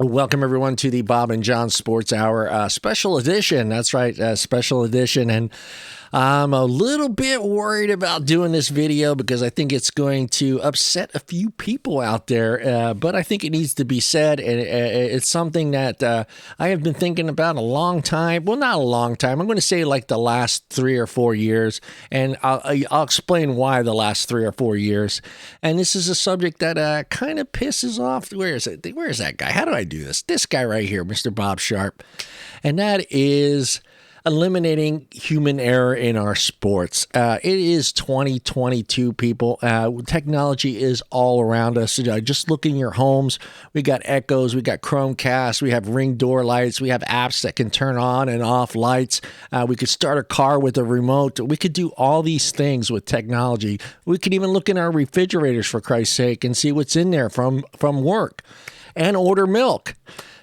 Welcome, everyone, to the Bob and John Sports Hour special edition. That's right, special edition. And I'm a little bit worried about doing this video because I think it's going to upset a few people out there. But I think it needs to be said. And it's something that I have been thinking about a long time. Well, not a long time. I'm going to say like the last 3 or 4 years. And I'll explain why the last 3 or 4 years. And this is a subject that kind of pisses off. Where is it? Where is that guy? How do I do this? This guy right here, Mr. Bob Sharp. And that is eliminating human error in our sports. It is 2022, people. Technology is all around us. Just look in your homes. We got Echoes, we got Chromecast, we have Ring door lights, we have apps that can turn on and off lights. We could start a car with a remote. We could do all these things with technology. We could even look in our refrigerators, for Christ's sake, and see what's in there from work and order milk.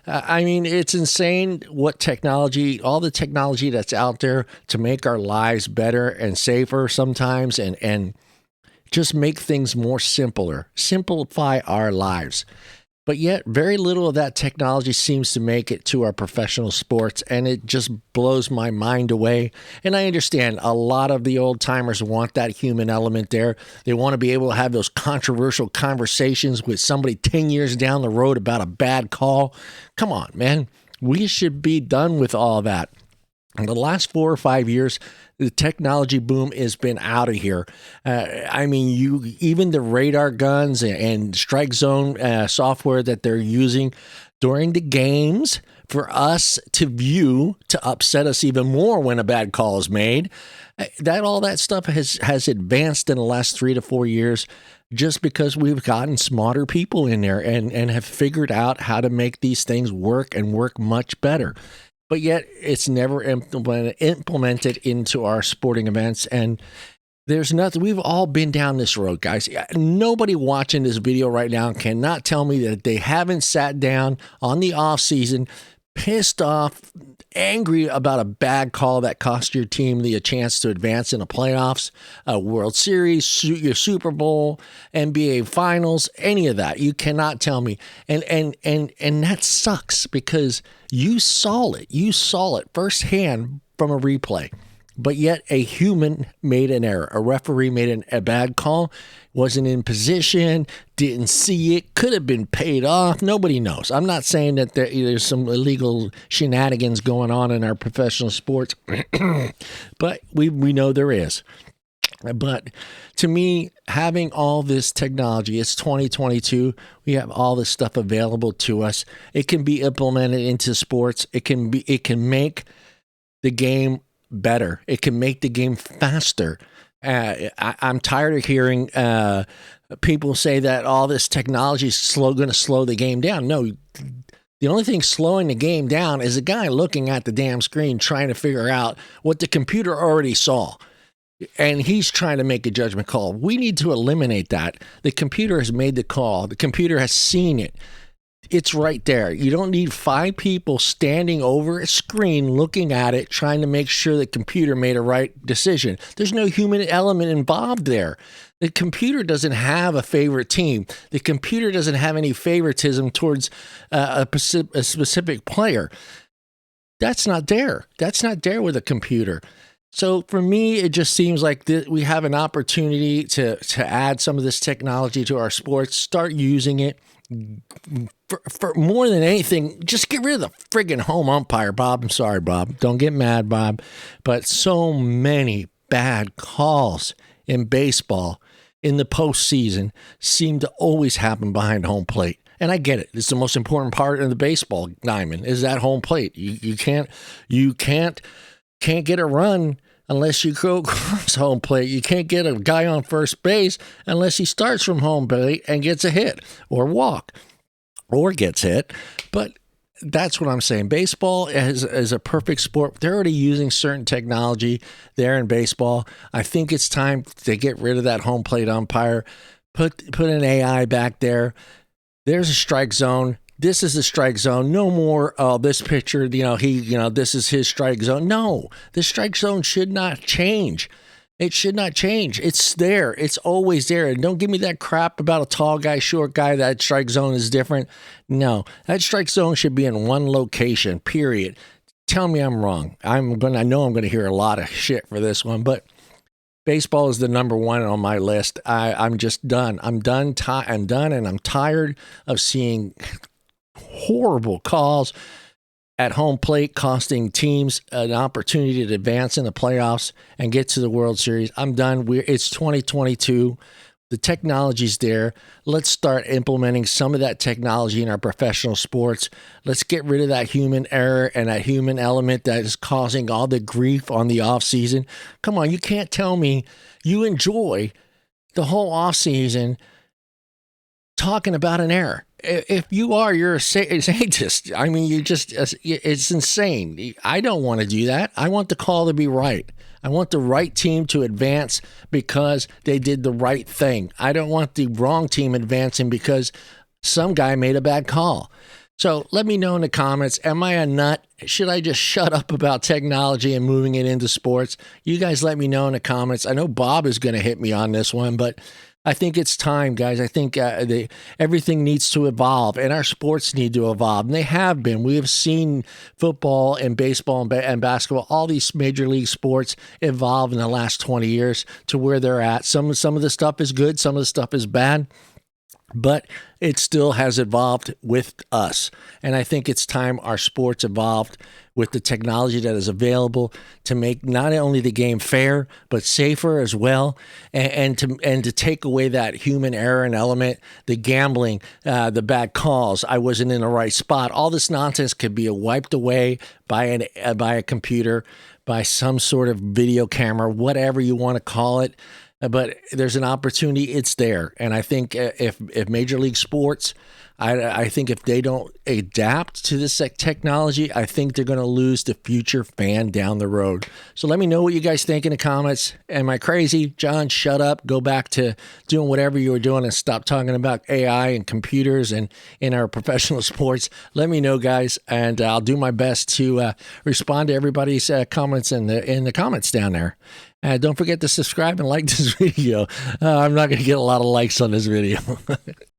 I mean, it's insane what technology, all the technology that's out there to make our lives better and safer sometimes and just make things more simpler, simplify our lives. But yet, very little of that technology seems to make it to our professional sports, and it just blows my mind away. And I understand a lot of the old timers want that human element there. They want to be able to have those controversial conversations with somebody 10 years down the road about a bad call. Come on, man. We should be done with all that. In the last 4 or 5 years, the technology boom has been out of here. I mean, even the radar guns and strike zone software that they're using during the games for us to view to upset us even more when a bad call is made. All that stuff has advanced in the last 3 to 4 years just because we've gotten smarter people in there and have figured out how to make these things work and work much better. But yet it's never implemented into our sporting events. And there's nothing. We've all been down this road, guys. Nobody watching this video right now cannot tell me that they haven't sat down on the off season, pissed off, angry about a bad call that cost your team the chance to advance in the playoffs, a World Series, your Super Bowl, NBA Finals, any of that. You cannot tell me. And that sucks because you saw it. You saw it firsthand from a replay. But yet a human made an error. A referee made a bad call, wasn't in position, didn't see it, could have been paid off. Nobody knows. I'm not saying that there's some illegal shenanigans going on in our professional sports, but we know there is. But to me, having all this technology, it's 2022. We have all this stuff available to us. It can be implemented into sports. It can make the game better. It can make the game faster. I'm tired of hearing people say that all this technology is going to slow the game down. No, the only thing slowing the game down is a guy looking at the damn screen trying to figure out what the computer already saw. And he's trying to make a judgment call. We need to eliminate that. The computer has made the call. The computer has seen it. It's right there. You don't need 5 people standing over a screen looking at it, trying to make sure the computer made a right decision. There's no human element involved there. The computer doesn't have a favorite team. The computer doesn't have any favoritism towards a specific player. That's not there. That's not there with a computer. So for me, it just seems like we have an opportunity to add some of this technology to our sports, start using it. For more than anything, just get rid of the friggin' home umpire, Bob. I'm sorry, Bob. Don't get mad, Bob. But so many bad calls in baseball in the postseason seem to always happen behind home plate. And I get it. It's the most important part of the baseball diamond is that home plate. You can't get a run unless you go across home plate. You can't get a guy on first base unless he starts from home plate and gets a hit or walk or gets hit. But that's what I'm saying. Baseball is a perfect sport. They're already using certain technology there in baseball. I think it's time to get rid of that home plate umpire, put an AI back there. There's a strike zone. This is the strike zone. No more, this pitcher, this is his strike zone. No, the strike zone should not change. It should not change. It's there. It's always there. And don't give me that crap about a tall guy, short guy. That strike zone is different. No, that strike zone should be in one location, period. Tell me I'm wrong. I know I'm gonna hear a lot of shit for this one, but baseball is the number one on my list. I'm just done. I'm done, and I'm tired of seeing horrible calls at home plate costing teams an opportunity to advance in the playoffs and get to the World Series. I'm done. It's 2022. The technology's there. Let's start implementing some of that technology in our professional sports. Let's get rid of that human error and that human element that is causing all the grief on the offseason. Come on, you can't tell me you enjoy the whole offseason talking about an error. If you are, you're a scientist. I mean, it's insane. I don't want to do that. I want the call to be right. I want the right team to advance because they did the right thing. I don't want the wrong team advancing because some guy made a bad call. So let me know in the comments, am I a nut? Should I just shut up about technology and moving it into sports? You guys let me know in the comments. I know Bob is going to hit me on this one, but I think it's time, guys. I think everything needs to evolve, and our sports need to evolve, and they have been. We have seen football and baseball and basketball, all these major league sports evolve in the last 20 years to where they're at. Some of the stuff is good, some of the stuff is bad, but it still has evolved with us. And I think it's time our sports evolved with the technology that is available to make not only the game fair, but safer as well. And to take away that human error and element, the gambling, the bad calls, I wasn't in the right spot. All this nonsense could be wiped away by a computer, by some sort of video camera, whatever you want to call it. But there's an opportunity. It's there. And I think if Major League Sports, I think if they don't adapt to this technology, I think they're going to lose the future fan down the road. So let me know what you guys think in the comments. Am I crazy? John, shut up. Go back to doing whatever you were doing and stop talking about AI and computers and in our professional sports. Let me know, guys, and I'll do my best to respond to everybody's comments in the comments down there. Don't forget to subscribe and like this video. I'm not going to get a lot of likes on this video.